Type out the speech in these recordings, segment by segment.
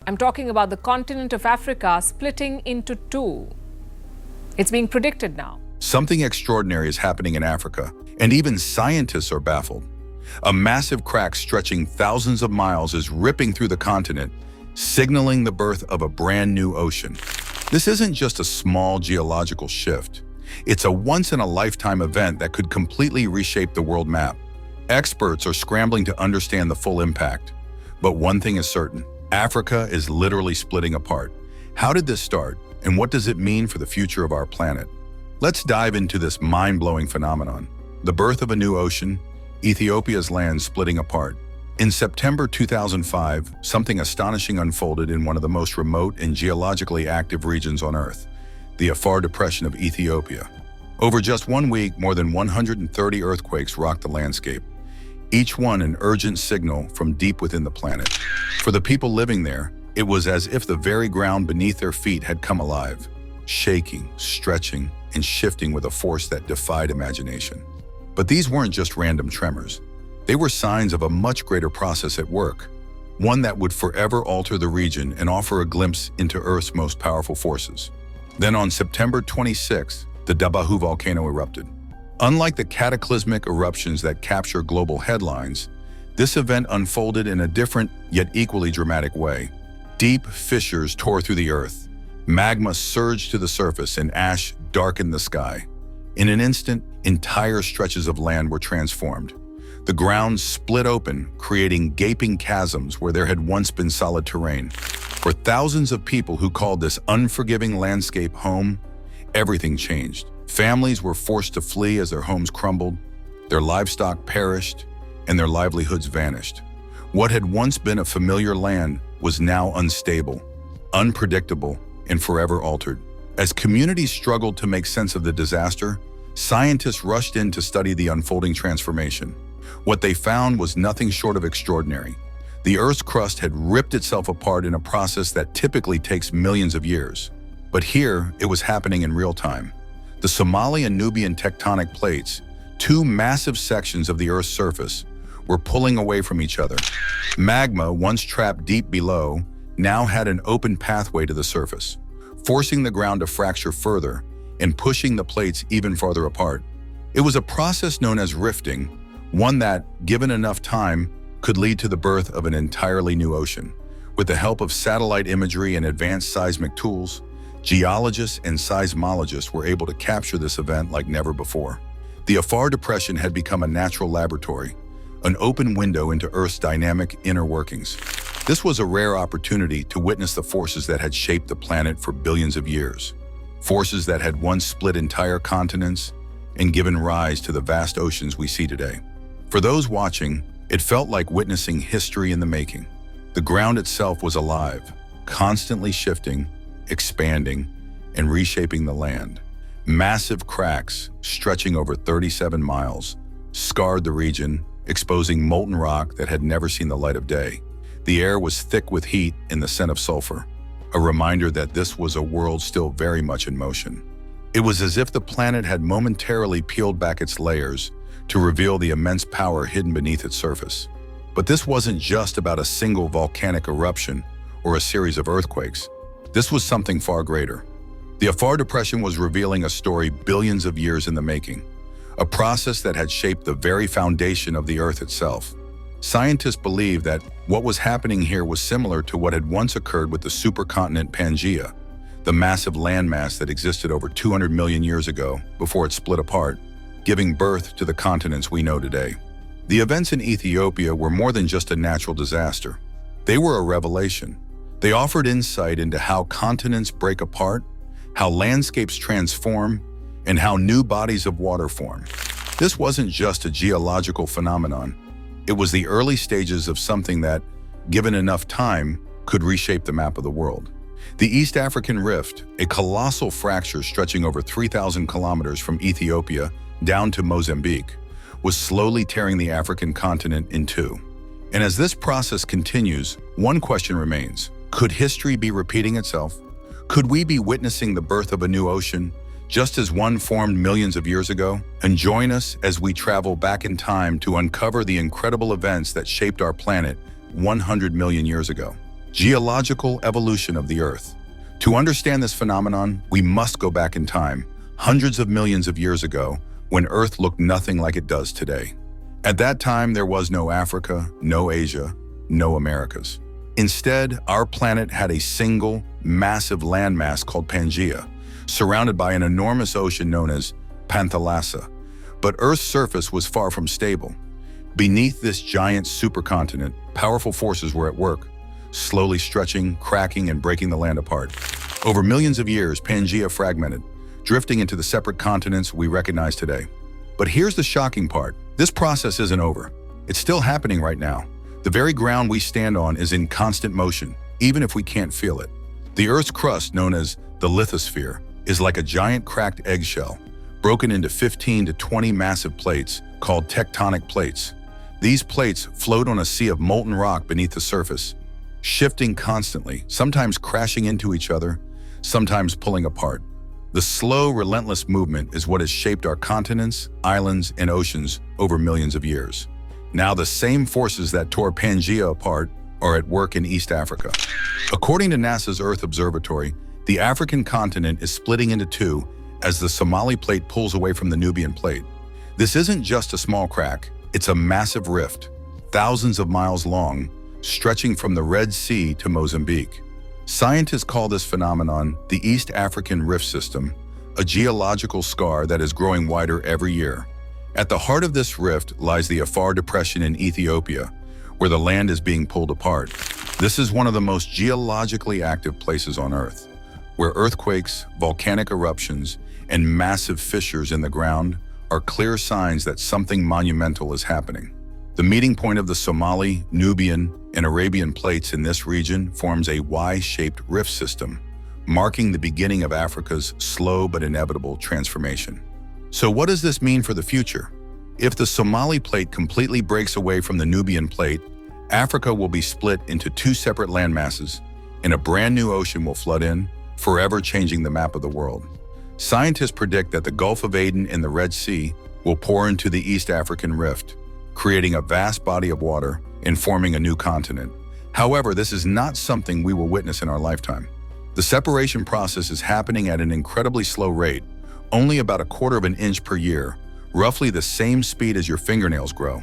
I'm talking about the continent of Africa splitting into two. It's being predicted now. Something extraordinary is happening in Africa, and even scientists are baffled. A massive crack stretching thousands of miles is ripping through the continent, signaling the birth of a brand new ocean. This isn't just a small geological shift. It's a once-in-a-lifetime event that could completely reshape the world map. Experts are scrambling to understand the full impact. But one thing is certain, Africa is literally splitting apart. How did this start, and what does it mean for the future of our planet? Let's dive into this mind-blowing phenomenon. The birth of a new ocean, Ethiopia's land splitting apart. In September 2005, something astonishing unfolded in one of the most remote and geologically active regions on Earth, the Afar Depression of Ethiopia. Over just 1 week, more than 130 earthquakes rocked the landscape, each one an urgent signal from deep within the planet. For the people living there, it was as if the very ground beneath their feet had come alive, shaking, stretching, and shifting with a force that defied imagination. But these weren't just random tremors. They were signs of a much greater process at work, one that would forever alter the region and offer a glimpse into Earth's most powerful forces. Then on September 26, the Dabahu volcano erupted. Unlike the cataclysmic eruptions that capture global headlines, this event unfolded in a different yet equally dramatic way. Deep fissures tore through the earth. Magma surged to the surface and ash darkened the sky. In an instant, entire stretches of land were transformed. The ground split open, creating gaping chasms where there had once been solid terrain. For thousands of people who called this unforgiving landscape home, everything changed. Families were forced to flee as their homes crumbled, their livestock perished, and their livelihoods vanished. What had once been a familiar land was now unstable, unpredictable, and forever altered. As communities struggled to make sense of the disaster, scientists rushed in to study the unfolding transformation. What they found was nothing short of extraordinary. The Earth's crust had ripped itself apart in a process that typically takes millions of years. But here, it was happening in real time. The Somali and Nubian tectonic plates, two massive sections of the Earth's surface, were pulling away from each other. Magma, once trapped deep below, now had an open pathway to the surface, forcing the ground to fracture further and pushing the plates even farther apart. It was a process known as rifting, one that, given enough time, could lead to the birth of an entirely new ocean. With the help of satellite imagery and advanced seismic tools, geologists and seismologists were able to capture this event like never before. The Afar Depression had become a natural laboratory, an open window into Earth's dynamic inner workings. This was a rare opportunity to witness the forces that had shaped the planet for billions of years, forces that had once split entire continents and given rise to the vast oceans we see today. For those watching, it felt like witnessing history in the making. The ground itself was alive, constantly shifting, expanding, and reshaping the land. Massive cracks, stretching over 37 miles, scarred the region, exposing molten rock that had never seen the light of day. The air was thick with heat and the scent of sulfur, a reminder that this was a world still very much in motion. It was as if the planet had momentarily peeled back its layers to reveal the immense power hidden beneath its surface. But this wasn't just about a single volcanic eruption or a series of earthquakes. This was something far greater. The Afar Depression was revealing a story billions of years in the making, a process that had shaped the very foundation of the Earth itself. Scientists believe that what was happening here was similar to what had once occurred with the supercontinent Pangaea, the massive landmass that existed over 200 million years ago before it split apart, giving birth to the continents we know today. The events in Ethiopia were more than just a natural disaster. They were a revelation. They offered insight into how continents break apart, how landscapes transform, and how new bodies of water form. This wasn't just a geological phenomenon. It was the early stages of something that, given enough time, could reshape the map of the world. The East African Rift, a colossal fracture stretching over 3,000 kilometers from Ethiopia down to Mozambique, was slowly tearing the African continent in two. And as this process continues, one question remains. Could history be repeating itself? Could we be witnessing the birth of a new ocean, just as one formed millions of years ago? And join us as we travel back in time to uncover the incredible events that shaped our planet 100 million years ago. geological evolution of the Earth. To understand this phenomenon, we must go back in time, hundreds of millions of years ago, when Earth looked nothing like it does today. At that time, there was no Africa, no Asia, no Americas. Instead, our planet had a single, massive landmass called Pangaea, surrounded by an enormous ocean known as Panthalassa. But Earth's surface was far from stable. Beneath this giant supercontinent, powerful forces were at work, slowly stretching, cracking, and breaking the land apart. Over millions of years, Pangaea fragmented, drifting into the separate continents we recognize today. But here's the shocking part. This process isn't over. It's still happening right now. The very ground we stand on is in constant motion, even if we can't feel it. The Earth's crust, known as the lithosphere, is like a giant cracked eggshell, broken into 15 to 20 massive plates called tectonic plates. These plates float on a sea of molten rock beneath the surface, shifting constantly, sometimes crashing into each other, sometimes pulling apart. The slow, relentless movement is what has shaped our continents, islands, and oceans over millions of years. Now, the same forces that tore Pangaea apart are at work in East Africa. According to NASA's Earth Observatory, the African continent is splitting into two as the Somali plate pulls away from the Nubian plate. This isn't just a small crack, it's a massive rift, thousands of miles long, stretching from the Red Sea to Mozambique. Scientists call this phenomenon the East African Rift System, a geological scar that is growing wider every year. At the heart of this rift lies the Afar Depression in Ethiopia, where the land is being pulled apart. This is one of the most geologically active places on Earth, where earthquakes, volcanic eruptions, and massive fissures in the ground are clear signs that something monumental is happening. The meeting point of the Somali, Nubian, and Arabian plates in this region forms a Y-shaped rift system, marking the beginning of Africa's slow but inevitable transformation. So what does this mean for the future? If the Somali plate completely breaks away from the Nubian plate, Africa will be split into two separate landmasses, and a brand new ocean will flood in, forever changing the map of the world. Scientists predict that the Gulf of Aden and the Red Sea will pour into the East African Rift, creating a vast body of water and forming a new continent. However, this is not something we will witness in our lifetime. The separation process is happening at an incredibly slow rate, only about 1/4 of an inch per year, roughly the same speed as your fingernails grow.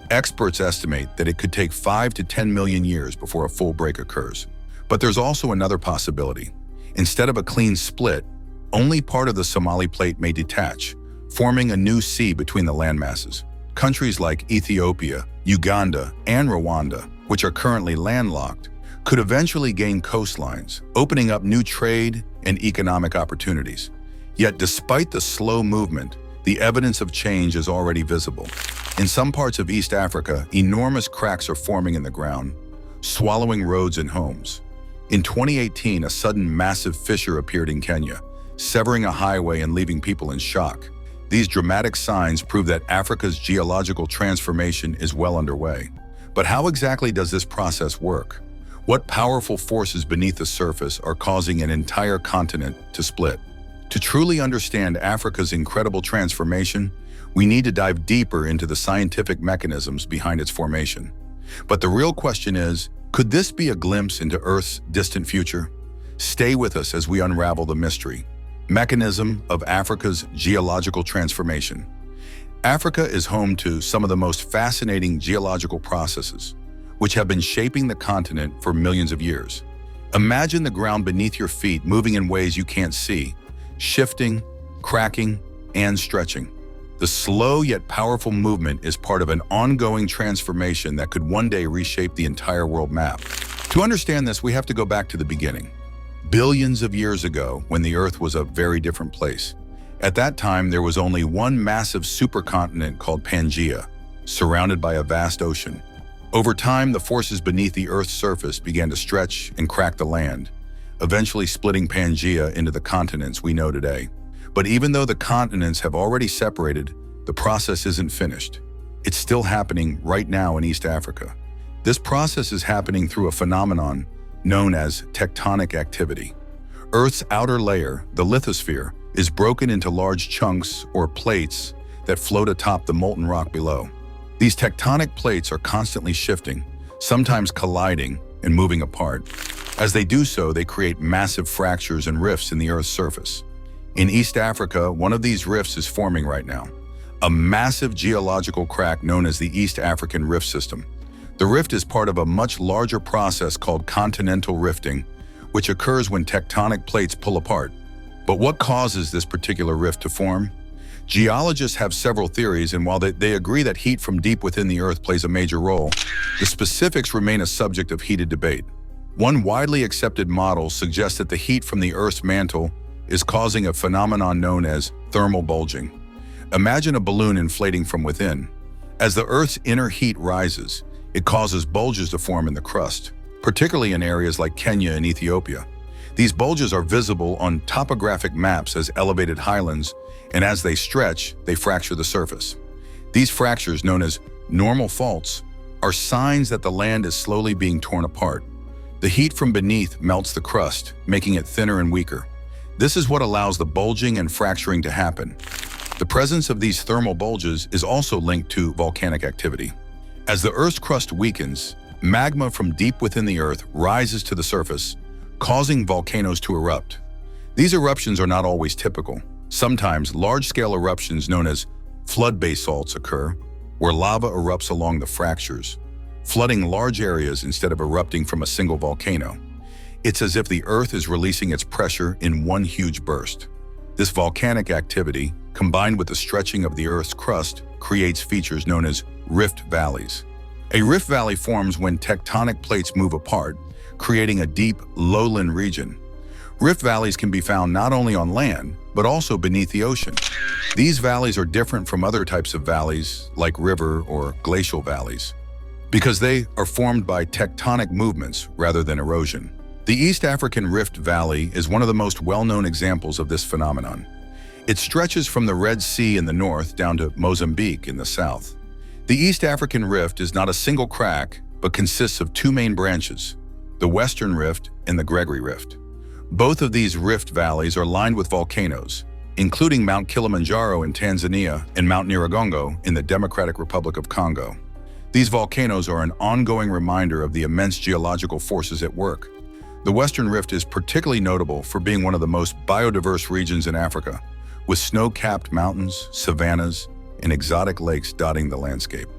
Experts estimate that it could take 5 to 10 million years before a full break occurs. But there's also another possibility. Instead of a clean split, only part of the Somali plate may detach, forming a new sea between the landmasses. Countries like Ethiopia, Uganda, and Rwanda, which are currently landlocked, could eventually gain coastlines, opening up new trade and economic opportunities. Yet despite the slow movement, the evidence of change is already visible. In some parts of East Africa, enormous cracks are forming in the ground, swallowing roads and homes. In 2018, a sudden massive fissure appeared in Kenya, severing a highway and leaving people in shock. These dramatic signs prove that Africa's geological transformation is well underway. But how exactly does this process work? What powerful forces beneath the surface are causing an entire continent to split? To truly understand Africa's incredible transformation, we need to dive deeper into the scientific mechanisms behind its formation. But the real question is, could this be a glimpse into Earth's distant future? Stay with us as we unravel the mechanism of Africa's geological transformation. Africa is home to some of the most fascinating geological processes, which have been shaping the continent for millions of years. Imagine the ground beneath your feet moving in ways you can't see, shifting, cracking, and stretching. The slow yet powerful movement is part of an ongoing transformation that could one day reshape the entire world map. To understand this, we have to go back to the beginning. Billions of years ago, when the Earth was a very different place. At that time, there was only one massive supercontinent called Pangaea, surrounded by a vast ocean. Over time, the forces beneath the Earth's surface began to stretch and crack the land, eventually splitting Pangaea into the continents we know today. But even though the continents have already separated, the process isn't finished. It's still happening right now in East Africa. This process is happening through a phenomenon known as tectonic activity. Earth's outer layer, the lithosphere, is broken into large chunks or plates that float atop the molten rock below. These tectonic plates are constantly shifting, sometimes colliding, and moving apart. As they do so, they create massive fractures and rifts in the Earth's surface. In East Africa, one of these rifts is forming right now, a massive geological crack known as the East African Rift System. The rift is part of a much larger process called continental rifting, which occurs when tectonic plates pull apart. But what causes this particular rift to form? Geologists have several theories, and while they agree that heat from deep within the Earth plays a major role, the specifics remain a subject of heated debate. One widely accepted model suggests that the heat from the Earth's mantle is causing a phenomenon known as thermal bulging. Imagine a balloon inflating from within. As the Earth's inner heat rises, it causes bulges to form in the crust, particularly in areas like Kenya and Ethiopia. These bulges are visible on topographic maps as elevated highlands, and as they stretch, they fracture the surface. These fractures, known as normal faults, are signs that the land is slowly being torn apart. The heat from beneath melts the crust, making it thinner and weaker. This is what allows the bulging and fracturing to happen. The presence of these thermal bulges is also linked to volcanic activity. As the Earth's crust weakens, magma from deep within the Earth rises to the surface, causing volcanoes to erupt. These eruptions are not always typical. Sometimes large-scale eruptions known as flood basalts occur, where lava erupts along the fractures, flooding large areas instead of erupting from a single volcano. It's as if the Earth is releasing its pressure in one huge burst. This volcanic activity, combined with the stretching of the Earth's crust, creates features known as rift valleys. A rift valley forms when tectonic plates move apart, creating a deep, lowland region. Rift valleys can be found not only on land, but also beneath the ocean. These valleys are different from other types of valleys, like river or glacial valleys, because they are formed by tectonic movements rather than erosion. The East African Rift Valley is one of the most well-known examples of this phenomenon. It stretches from the Red Sea in the north down to Mozambique in the south. The East African Rift is not a single crack, but consists of two main branches, the Western Rift and the Gregory Rift. Both of these rift valleys are lined with volcanoes, including Mount Kilimanjaro in Tanzania and Mount Nyiragongo in the Democratic Republic of Congo. These volcanoes are an ongoing reminder of the immense geological forces at work. The Western Rift is particularly notable for being one of the most biodiverse regions in Africa, with snow-capped mountains, savannas, and exotic lakes dotting the landscape.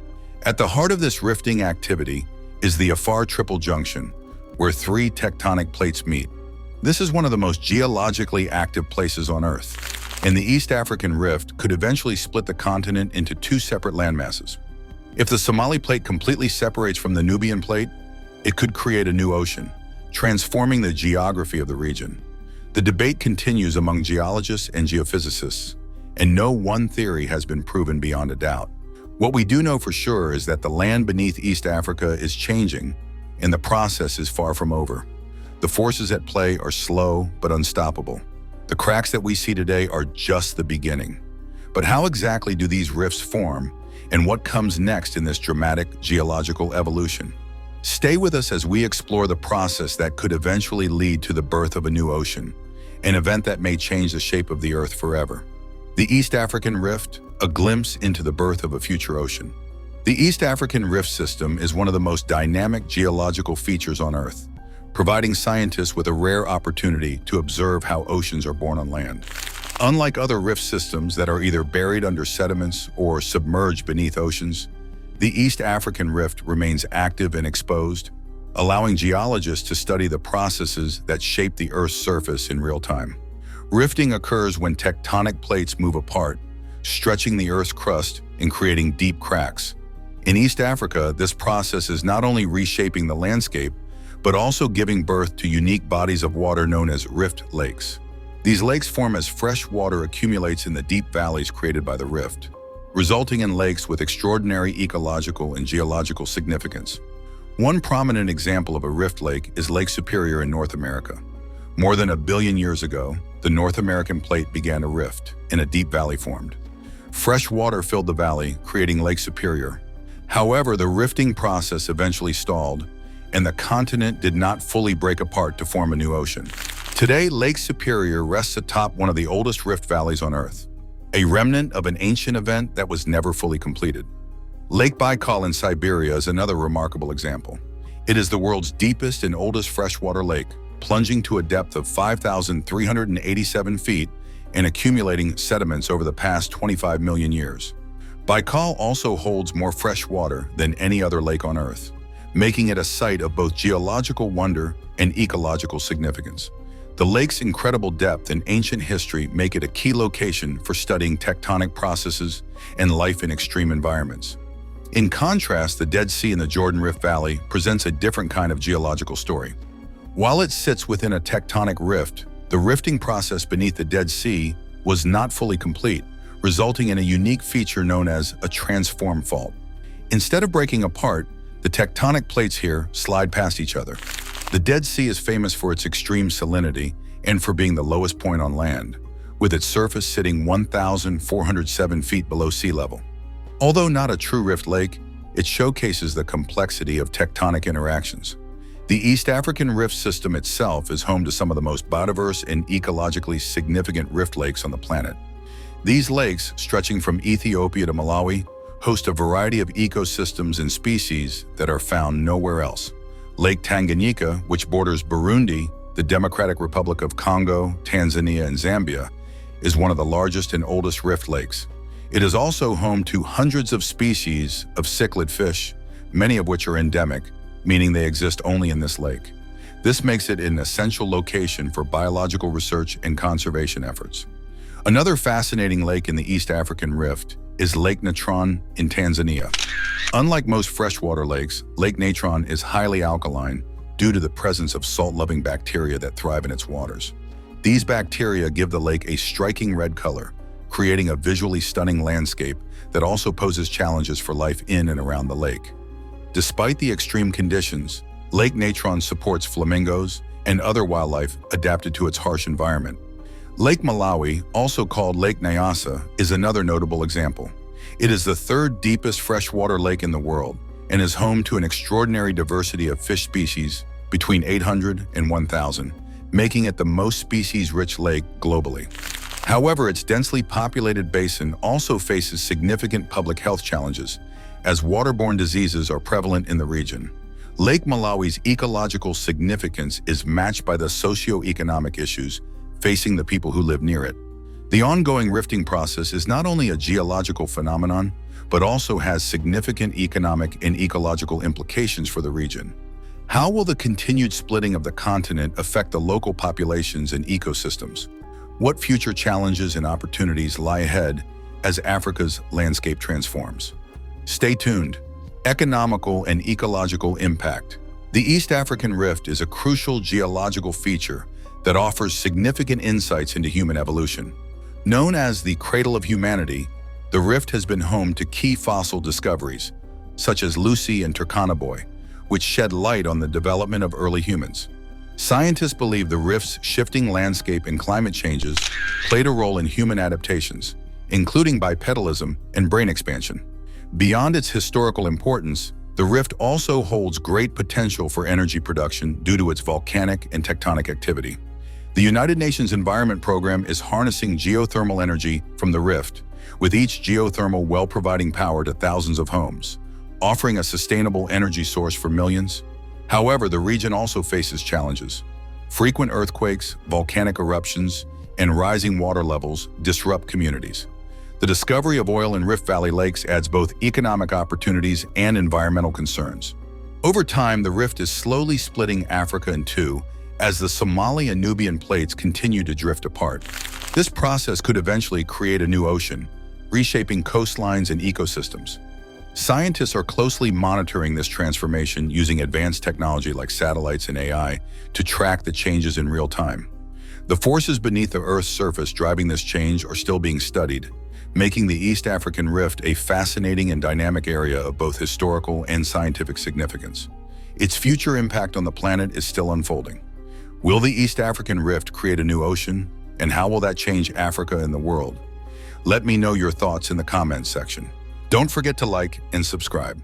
At the heart of this rifting activity is the Afar Triple Junction, where three tectonic plates meet. This is one of the most geologically active places on Earth, and the East African Rift could eventually split the continent into two separate landmasses. If the Somali Plate completely separates from the Nubian Plate, it could create a new ocean, transforming the geography of the region. The debate continues among geologists and geophysicists, and no one theory has been proven beyond a doubt. What we do know for sure is that the land beneath East Africa is changing, and the process is far from over. The forces at play are slow but unstoppable. The cracks that we see today are just the beginning. But how exactly do these rifts form, and what comes next in this dramatic geological evolution? Stay with us as we explore the process that could eventually lead to the birth of a new ocean, an event that may change the shape of the Earth forever. The East African Rift, a glimpse into the birth of a future ocean. The East African Rift System is one of the most dynamic geological features on Earth, providing scientists with a rare opportunity to observe how oceans are born on land. Unlike other rift systems that are either buried under sediments or submerged beneath oceans, the East African Rift remains active and exposed, allowing geologists to study the processes that shape the Earth's surface in real time. Rifting occurs when tectonic plates move apart, stretching the Earth's crust and creating deep cracks. In East Africa, this process is not only reshaping the landscape, but also giving birth to unique bodies of water known as rift lakes. These lakes form as fresh water accumulates in the deep valleys created by the rift, resulting in lakes with extraordinary ecological and geological significance. One prominent example of a rift lake is Lake Superior in North America. More than 1 billion years ago, the North American plate began to rift, and a deep valley formed. Fresh water filled the valley, creating Lake Superior. However, the rifting process eventually stalled, and the continent did not fully break apart to form a new ocean. Today, Lake Superior rests atop one of the oldest rift valleys on Earth, a remnant of an ancient event that was never fully completed. Lake Baikal in Siberia is another remarkable example. It is the world's deepest and oldest freshwater lake, plunging to a depth of 5,387 feet and accumulating sediments over the past 25 million years. Baikal also holds more fresh water than any other lake on Earth, making it a site of both geological wonder and ecological significance. The lake's incredible depth and ancient history make it a key location for studying tectonic processes and life in extreme environments. In contrast, the Dead Sea in the Jordan Rift Valley presents a different kind of geological story. While it sits within a tectonic rift, the rifting process beneath the Dead Sea was not fully complete, resulting in a unique feature known as a transform fault. Instead of breaking apart, the tectonic plates here slide past each other. The Dead Sea is famous for its extreme salinity and for being the lowest point on land, with its surface sitting 1,407 feet below sea level. Although not a true rift lake, it showcases the complexity of tectonic interactions. The East African Rift System itself is home to some of the most biodiverse and ecologically significant rift lakes on the planet. These lakes, stretching from Ethiopia to Malawi, host a variety of ecosystems and species that are found nowhere else. Lake Tanganyika, which borders Burundi, the Democratic Republic of Congo, Tanzania, and Zambia, is one of the largest and oldest rift lakes. It is also home to hundreds of species of cichlid fish, many of which are endemic, meaning they exist only in this lake. This makes it an essential location for biological research and conservation efforts. Another fascinating lake in the East African Rift is Lake Natron in Tanzania. Unlike most freshwater lakes, Lake Natron is highly alkaline due to the presence of salt-loving bacteria that thrive in its waters. These bacteria give the lake a striking red color, creating a visually stunning landscape that also poses challenges for life in and around the lake. Despite the extreme conditions, Lake Natron supports flamingos and other wildlife adapted to its harsh environment. Lake Malawi, also called Lake Nyasa, is another notable example. It is the third deepest freshwater lake in the world and is home to an extraordinary diversity of fish species, between 800 and 1,000, making it the most species-rich lake globally. However, its densely populated basin also faces significant public health challenges, as waterborne diseases are prevalent in the region. Lake Malawi's ecological significance is matched by the socio-economic issues facing the people who live near it. The ongoing rifting process is not only a geological phenomenon, but also has significant economic and ecological implications for the region. How will the continued splitting of the continent affect the local populations and ecosystems? What future challenges and opportunities lie ahead as Africa's landscape transforms? Stay tuned. Economical and ecological impact. The East African Rift is a crucial geological feature that offers significant insights into human evolution. Known as the cradle of humanity, the rift has been home to key fossil discoveries, such as Lucy and Turkana Boy, which shed light on the development of early humans. Scientists believe the rift's shifting landscape and climate changes played a role in human adaptations, including bipedalism and brain expansion. Beyond its historical importance, the rift also holds great potential for energy production due to its volcanic and tectonic activity. The United Nations Environment Program is harnessing geothermal energy from the rift, with each geothermal well providing power to thousands of homes, offering a sustainable energy source for millions. However, the region also faces challenges. Frequent earthquakes, volcanic eruptions, and rising water levels disrupt communities. The discovery of oil in Rift Valley lakes adds both economic opportunities and environmental concerns. Over time, the rift is slowly splitting Africa in two as the Somali and Nubian plates continue to drift apart. This process could eventually create a new ocean, reshaping coastlines and ecosystems. Scientists are closely monitoring this transformation using advanced technology like satellites and AI to track the changes in real time. The forces beneath the Earth's surface driving this change are still being studied, making the East African Rift a fascinating and dynamic area of both historical and scientific significance. Its future impact on the planet is still unfolding. Will the East African Rift create a new ocean? And how will that change Africa and the world? Let me know your thoughts in the comments section. Don't forget to like and subscribe.